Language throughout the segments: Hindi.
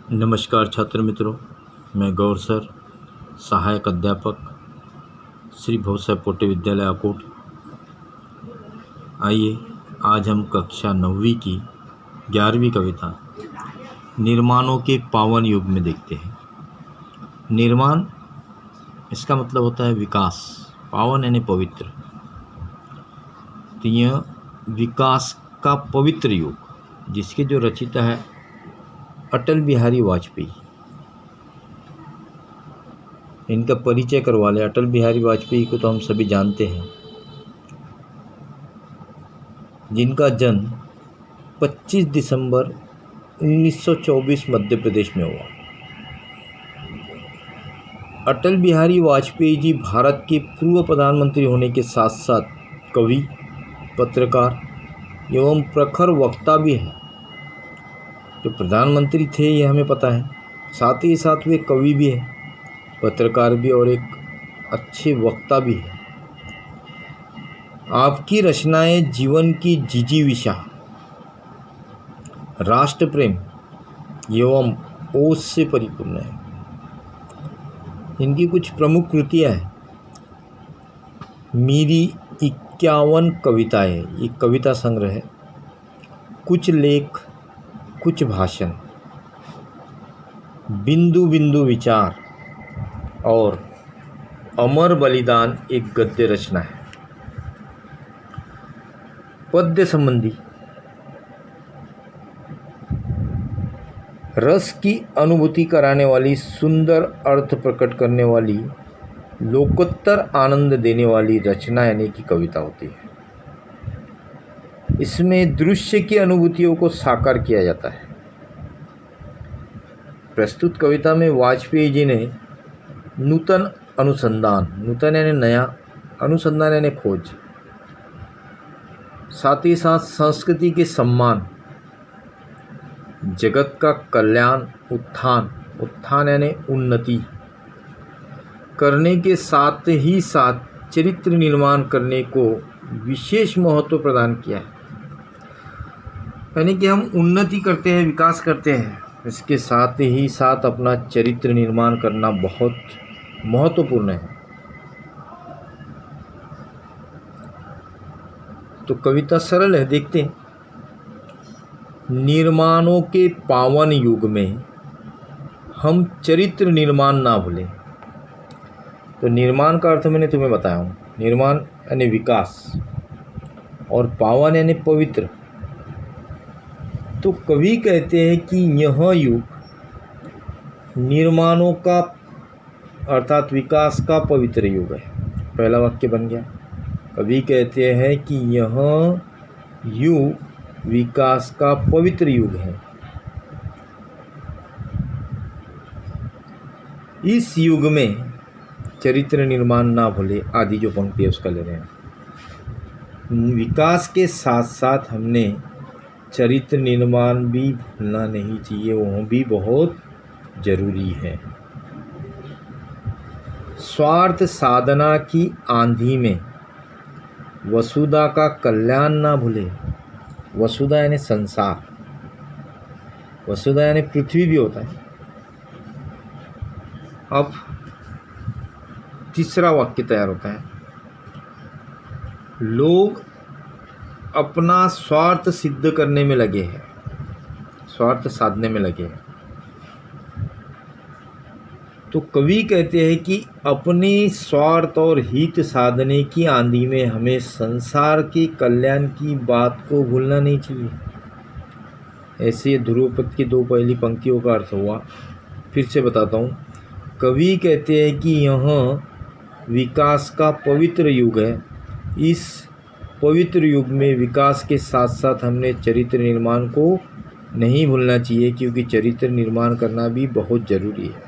नमस्कार छात्र मित्रों, मैं गौर सर, सहायक अध्यापक श्री भवसाहेब पोटे विद्यालय आकोट। आइए आज हम कक्षा 9वीं की 11वीं कविता निर्माणों के पावन युग में देखते हैं। निर्माण इसका मतलब होता है विकास, पावन यानी पवित्र। तो यह विकास का पवित्र युग जिसके जो रचिता है अटल बिहारी वाजपेयी। इनका परिचय करवा लें। अटल बिहारी वाजपेयी को तो हम सभी जानते हैं, जिनका जन्म 25 दिसंबर 1924 मध्य प्रदेश में हुआ। अटल बिहारी वाजपेयी जी भारत के पूर्व प्रधानमंत्री होने के साथ साथ कवि, पत्रकार एवं प्रखर वक्ता भी हैं। जो प्रधानमंत्री थे ये हमें पता है, साथ ही साथ वे कवि भी हैं, पत्रकार भी और एक अच्छे वक्ता भी हैं। आपकी रचनाएं जीवन की जिजीविषा, राष्ट्र प्रेम एवं ओज से परिपूर्ण है। इनकी कुछ प्रमुख कृतियां हैं। मेरी 51 कविताएं, ये कविता संग्रह है। कुछ लेख, कुछ भाषण, बिंदु बिंदु विचार और अमर बलिदान एक गद्य रचना है। पद्य संबंधी रस की अनुभूति कराने वाली, सुंदर अर्थ प्रकट करने वाली, लोकोत्तर आनंद देने वाली रचना यानी कि कविता होती है। इसमें दृश्य की अनुभूतियों को साकार किया जाता है। प्रस्तुत कविता में वाजपेयी जी ने नूतन अनुसंधान, नूतन यानी नया, अनुसंधान यानी खोज, साथ ही साथ संस्कृति के सम्मान, जगत का कल्याण, उत्थान, उत्थान यानी उन्नति करने के साथ ही साथ चरित्र निर्माण करने को विशेष महत्व प्रदान किया है। यानी कि हम उन्नति करते हैं, विकास करते हैं, इसके साथ ही साथ अपना चरित्र निर्माण करना बहुत महत्वपूर्ण है। तो कविता सरल है, देखते हैं। निर्माणों के पावन युग में हम चरित्र निर्माण ना भूलें। तो निर्माण का अर्थ मैंने तुम्हें बताया हूँ। निर्माण यानी विकास और पावन यानी पवित्र। तो कवि कहते हैं कि यह युग निर्माणों का अर्थात विकास का पवित्र युग है। पहला वाक्य बन गया। कवि कहते हैं कि यह युग विकास का पवित्र युग है। इस युग में चरित्र निर्माण ना भूले, आदि जो पंक्ति है उसका ले रहे हैं। विकास के साथ साथ हमने चरित्र निर्माण भी भूलना नहीं चाहिए, वह भी बहुत जरूरी है। स्वार्थ साधना की आंधी में वसुधा का कल्याण ना भूले। वसुधा यानी संसार, वसुधा यानी पृथ्वी भी होता है। अब तीसरा वाक्य तैयार होता है। लोग अपना स्वार्थ सिद्ध करने में लगे हैं, स्वार्थ साधने में लगे हैं। तो कवि कहते हैं कि अपने स्वार्थ और हित साधने की आंधी में हमें संसार के कल्याण की बात को भूलना नहीं चाहिए। ऐसे ध्रुवपद की दो पहली पंक्तियों का अर्थ हुआ। फिर से बताता हूँ। कवि कहते हैं कि यह विकास का पवित्र युग है। इस पवित्र युग में विकास के साथ साथ हमने चरित्र निर्माण को नहीं भूलना चाहिए, क्योंकि चरित्र निर्माण करना भी बहुत ज़रूरी है।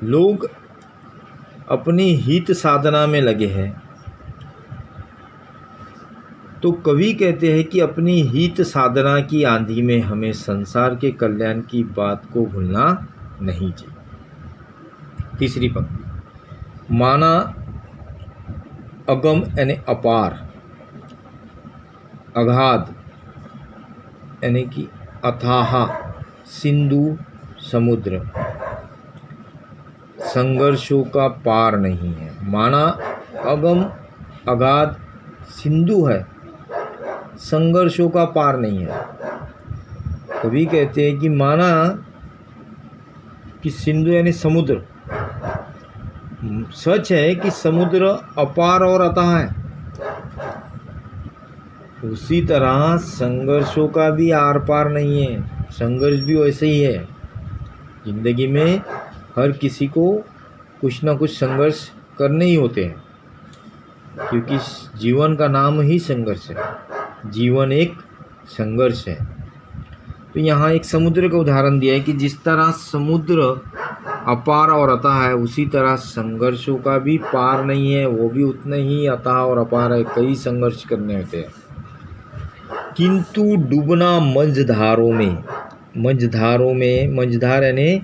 लोग अपनी हित साधना में लगे हैं। तो कवि कहते हैं कि अपनी हित साधना की आंधी में हमें संसार के कल्याण की बात को भूलना नहीं चाहिए। तीसरी पंक्ति। माना अगम यानी अपार, अगाध यानी कि अथाह, सिंधु समुद्र संघर्षों का पार नहीं है, माना अगम अगाध सिंधु है, संघर्षों का पार नहीं है। कवि कहते हैं कि माना कि सिंधु यानी समुद्र, सच है कि समुद्र अपार और अथाह है, उसी तरह संघर्षों का भी आर पार नहीं है, संघर्ष भी वैसे ही है। जिंदगी में हर किसी को कुछ ना कुछ संघर्ष करने ही होते हैं, क्योंकि जीवन का नाम ही संघर्ष है, जीवन एक संघर्ष है। तो यहाँ एक समुद्र का उदाहरण दिया है कि जिस तरह समुद्र अपार और अथाह है, उसी तरह संघर्षों का भी पार नहीं है, वो भी उतने ही अथाह और अपार है, कई संघर्ष करने होते हैं। किंतु डूबना मंझधारों में, मंझधार यानी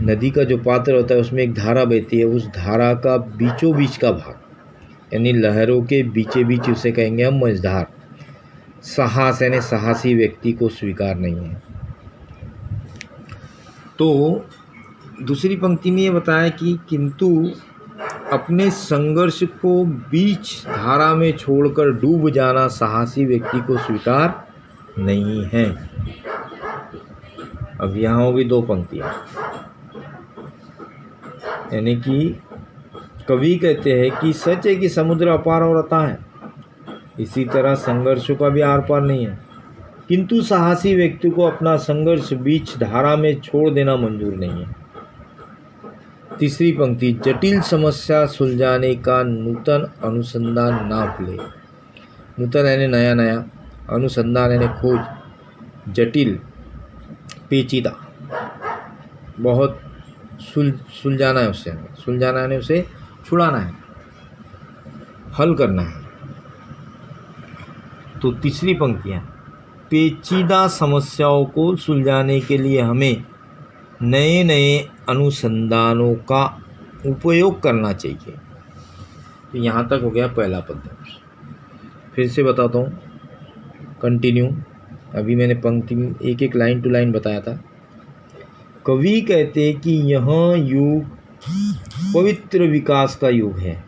नदी का जो पात्र होता है उसमें एक धारा बहती है, उस धारा का बीचों बीच का भाग यानी लहरों के बीचे बीच उसे कहेंगे हम मंझधार। साहस यानी साहसी व्यक्ति को स्वीकार नहीं है। तो दूसरी पंक्ति में ये बताया कि किंतु अपने संघर्ष को बीच धारा में छोड़कर डूब जाना साहसी व्यक्ति को स्वीकार नहीं है। अब यहाँ होगी दो पंक्तियाँ, यानी कि कवि कहते हैं कि सच है कि समुद्र अपार और अथाह है, इसी तरह संघर्षों का भी आर पार नहीं है, किंतु साहसी व्यक्ति को अपना संघर्ष बीच धारा में छोड़ देना मंजूर नहीं है। तीसरी पंक्ति, जटिल समस्या सुलझाने का नूतन अनुसंधान ना भूले। नूतन यानी नया नया, अनुसंधान यानी खोज, जटिल पेचीदा, बहुत सुलझाना है उससे, सुलझाना यानी उसे छुड़ाना है, हल करना है। तो तीसरी पंक्तियाँ, पेचीदा समस्याओं को सुलझाने के लिए हमें नए नए अनुसंधानों का उपयोग करना चाहिए। तो यहाँ तक हो गया पहला पद्य। फिर से बताता हूँ, कंटिन्यू। अभी मैंने पंक्ति में एक एक लाइन टू लाइन बताया था। कवि कहते हैं कि यह युग पवित्र विकास का युग है।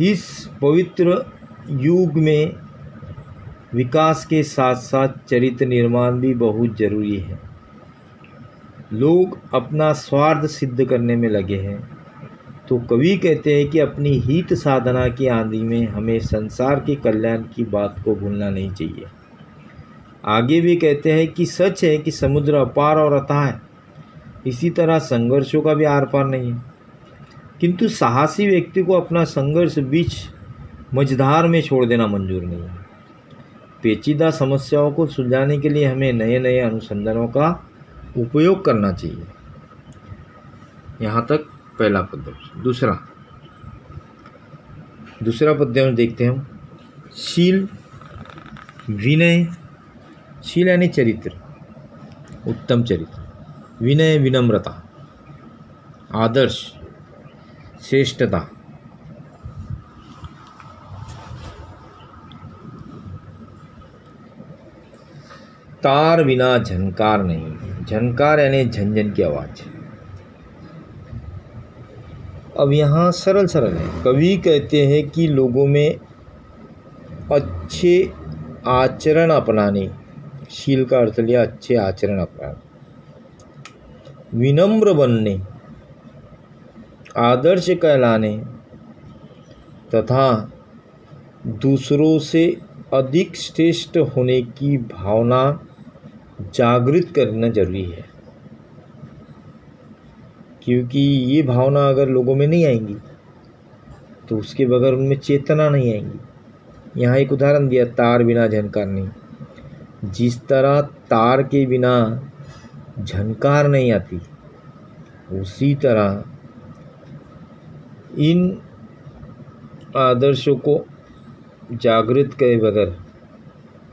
इस पवित्र युग में विकास के साथ साथ चरित्र निर्माण भी बहुत जरूरी है। लोग अपना स्वार्थ सिद्ध करने में लगे हैं, तो कवि कहते हैं कि अपनी हित साधना की आंधी में हमें संसार के कल्याण की बात को भूलना नहीं चाहिए। आगे भी कहते हैं कि सच है कि समुद्र अपार और अथाह है, इसी तरह संघर्षों का भी आर पार नहीं है, किंतु साहसी व्यक्ति को अपना संघर्ष बीच मझधार में छोड़ देना मंजूर नहीं है। पेचीदा समस्याओं को सुलझाने के लिए हमें नए नए अनुसंधानों का उपयोग करना चाहिए। यहाँ तक पहला पद्य। दूसरा पद्य में देखते हैं हम, शील विनय। शील यानी चरित्र, उत्तम चरित्र, विनय विनम्रता, आदर्श श्रेष्ठता, तार बिना झनकार नहीं। झनकार यानी झंझन की आवाज़। अब यहाँ सरल सरल है। कवि कहते हैं कि लोगों में अच्छे आचरण अपनाने, शील का अर्थ लिया अच्छे आचरण अपनाने, विनम्र बनने, आदर्श कहलाने तथा दूसरों से अधिक श्रेष्ठ होने की भावना जागृत करना जरूरी है। क्योंकि ये भावना अगर लोगों में नहीं आएंगी तो उसके बगैर उनमें चेतना नहीं आएंगी। यहाँ एक उदाहरण दिया, तार बिना झनकार नहीं। जिस तरह तार के बिना झनकार नहीं आती, उसी तरह इन आदर्शों को जागृत करे बगैर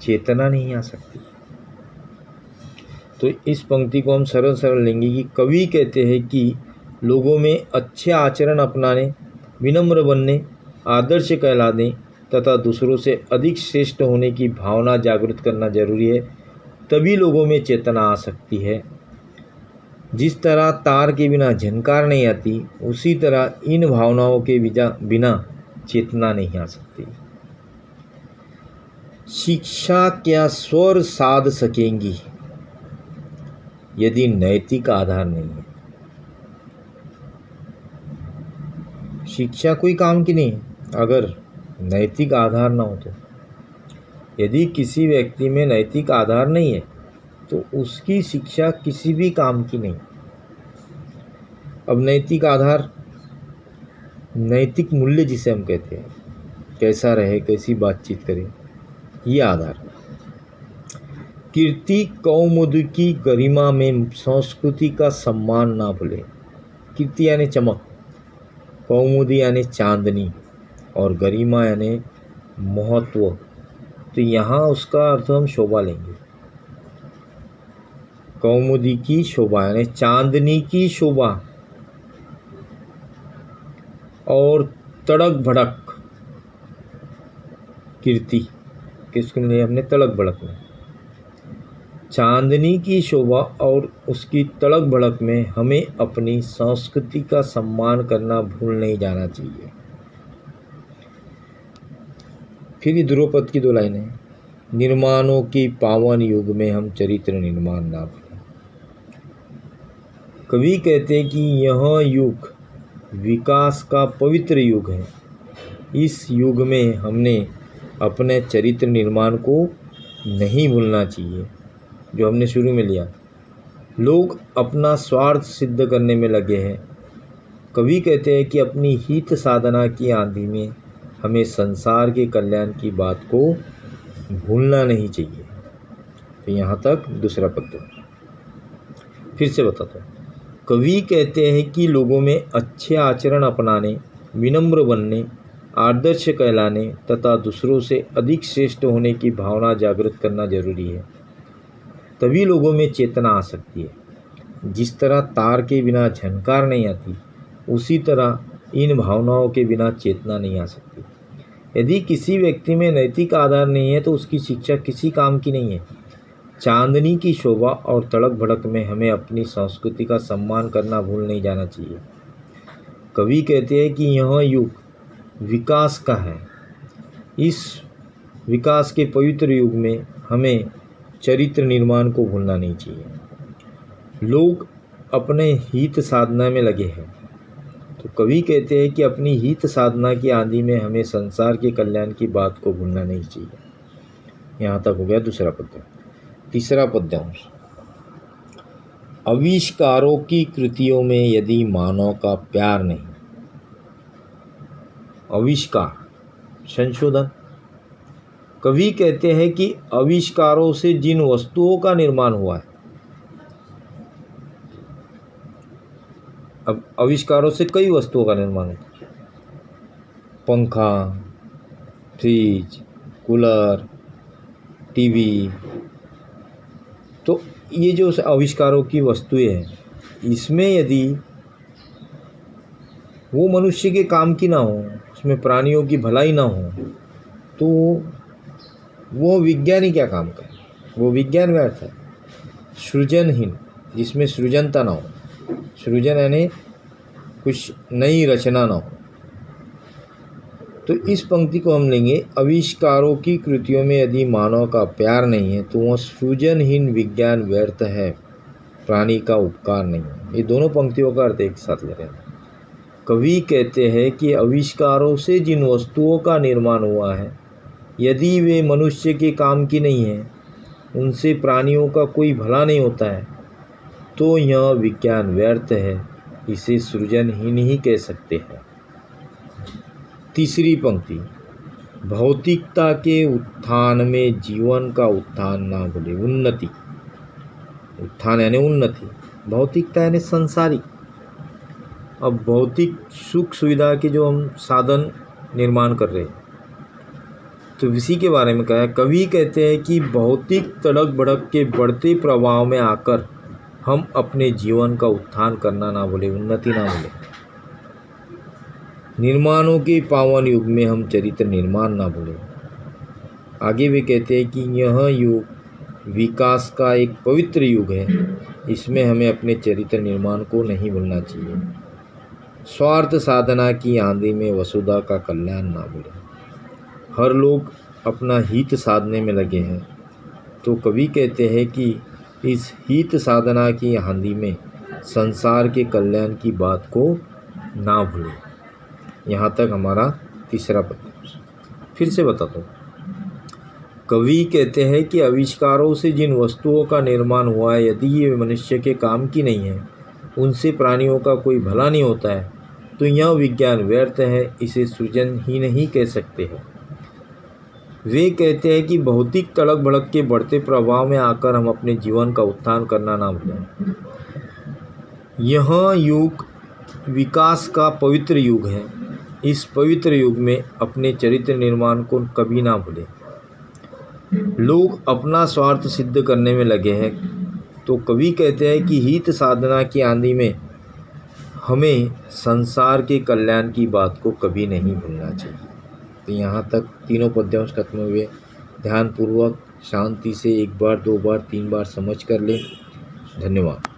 चेतना नहीं आ सकती। तो इस पंक्ति को हम सरल सरल लेंगे कि कवि कहते हैं कि लोगों में अच्छे आचरण अपनाने, विनम्र बनने, आदर्श कहलाने तथा दूसरों से अधिक श्रेष्ठ होने की भावना जागृत करना जरूरी है। तभी लोगों में चेतना आ सकती है। जिस तरह तार के बिना झनकार नहीं आती, उसी तरह इन भावनाओं के बिना चेतना नहीं आ सकती। शिक्षा क्या स्वर साध सकेंगी यदि नैतिक आधार नहीं है? शिक्षा कोई काम की नहीं है अगर नैतिक आधार ना हो तो। यदि किसी व्यक्ति में नैतिक आधार नहीं है तो उसकी शिक्षा किसी भी काम की नहीं। अब नैतिक आधार, नैतिक मूल्य जिसे हम कहते हैं, कैसा रहे, कैसी बातचीत करे, ये आधार। कीर्ति कौमुदी की गरिमा में संस्कृति का सम्मान ना भूले। कीर्ति यानी चमक, कौमुदी यानी चांदनी, और गरिमा यानी महत्व। तो यहाँ उसका अर्थ हम शोभा लेंगे। कौमुदी की शोभा यानी चांदनी की शोभा, और तड़क भड़क कीर्ति, किसको लिए हमने तड़क भड़क में, चांदनी की शोभा और उसकी तड़क भड़क में हमें अपनी संस्कृति का सम्मान करना भूल नहीं जाना चाहिए। फिर ये ध्रुवपद की 2 लाइनें, निर्माणों के पावन युग में हम चरित्र निर्माण ना भूलें। कवि कहते हैं कि यह युग विकास का पवित्र युग है। इस युग में हमने अपने चरित्र निर्माण को नहीं भूलना चाहिए। जो हमने शुरू में लिया, लोग अपना स्वार्थ सिद्ध करने में लगे हैं। कवि कहते हैं कि अपनी हित साधना की आंधी में हमें संसार के कल्याण की बात को भूलना नहीं चाहिए। तो यहाँ तक दूसरा पद। फिर से बताता हूँ। कवि कहते हैं कि लोगों में अच्छे आचरण अपनाने, विनम्र बनने, आदर्श कहलाने तथा दूसरों से अधिक श्रेष्ठ होने की भावना जागृत करना जरूरी है। तभी लोगों में चेतना आ सकती है। जिस तरह तार के बिना झनकार नहीं आती, उसी तरह इन भावनाओं के बिना चेतना नहीं आ सकती। यदि किसी व्यक्ति में नैतिक आधार नहीं है तो उसकी शिक्षा किसी काम की नहीं है। चांदनी की शोभा और तड़क भड़क में हमें अपनी संस्कृति का सम्मान करना भूल नहीं जाना चाहिए। कवि कहते हैं कि यह युग विकास का है। इस विकास के पवित्र युग में हमें चरित्र निर्माण को भूलना नहीं चाहिए। लोग अपने हित साधना में लगे हैं। तो कवि कहते हैं कि अपनी हित साधना की आंधी में हमें संसार के कल्याण की बात को भूलना नहीं चाहिए। यहाँ तक हो गया दूसरा पद्य। तीसरा पद्यांश, आविष्कारों की कृतियों में यदि मानव का प्यार नहीं। आविष्कार, संशोधन। कवि कहते हैं कि आविष्कारों से जिन वस्तुओं का निर्माण हुआ है, अब आविष्कारों से कई वस्तुओं का निर्माण होता है। पंखा, फ्रिज, कूलर, टीवी। तो ये जो आविष्कारों की वस्तुएं हैं, इसमें यदि वो मनुष्य के काम की ना हो, उसमें प्राणियों की भलाई ना हो, तो वो विज्ञान ही क्या काम करे? वो विज्ञान व्यर्थ है। सृजनहीन, जिसमें सृजनता ना हो, सृजन यानी कुछ नई रचना ना हो। तो इस पंक्ति को हम लेंगे, आविष्कारों की कृतियों में यदि मानव का प्यार नहीं है तो वह सृजनहीन विज्ञान व्यर्थ है, प्राणी का उपकार नहीं है। ये दोनों पंक्तियों का अर्थ एक साथ ले रहे हैं। कवि कहते हैं कि आविष्कारों से जिन वस्तुओं का निर्माण हुआ है, यदि वे मनुष्य के काम की नहीं है, उनसे प्राणियों का कोई भला नहीं होता है, तो यह विज्ञान व्यर्थ है, इसे सृजनहीन ही कह सकते हैं। तीसरी पंक्ति, भौतिकता के उत्थान में जीवन का उत्थान ना भूले। उन्नति, उत्थान यानी उन्नति, भौतिकता यानी संसारिक। अब भौतिक सुख सुविधा के जो हम साधन निर्माण कर रहे हैं, तो इसी के बारे में कहा है। कवि कहते हैं कि भौतिक तड़क भड़क के बढ़ते प्रभाव में आकर हम अपने जीवन का उत्थान करना ना भूले, उन्नति ना भूले। निर्माणों के पावन युग में हम चरित्र निर्माण ना भूलें। आगे वे कहते हैं कि यह युग विकास का एक पवित्र युग है। इसमें हमें अपने चरित्र निर्माण को नहीं भूलना चाहिए। स्वार्थ साधना की आंधी में वसुधा का कल्याण ना भूलें। हर लोग अपना हित साधने में लगे हैं, तो कवि कहते हैं कि इस हित साधना की आंधी में संसार के कल्याण की बात को ना भूलें। यहाँ तक हमारा तीसरा पद। फिर से बताता हूँ। कवि कहते हैं कि आविष्कारों से जिन वस्तुओं का निर्माण हुआ है, यदि ये मनुष्य के काम की नहीं है, उनसे प्राणियों का कोई भला नहीं होता है, तो यह विज्ञान व्यर्थ है, इसे सृजन ही नहीं कह सकते हैं। वे कहते हैं कि भौतिक तड़क भड़क के बढ़ते प्रभाव में आकर हम अपने जीवन का उत्थान करना ना भूलें। यह युग विकास का पवित्र युग है। इस पवित्र युग में अपने चरित्र निर्माण को कभी ना भूलें। लोग अपना स्वार्थ सिद्ध करने में लगे हैं, तो कवि कहते हैं कि हित साधना की आंधी में हमें संसार के कल्याण की बात को कभी नहीं भूलना चाहिए। तो यहाँ तक तीनों पद्यांश खत्म हुए। ध्यानपूर्वक शांति से एक बार, दो बार, तीन बार समझ कर लें। धन्यवाद।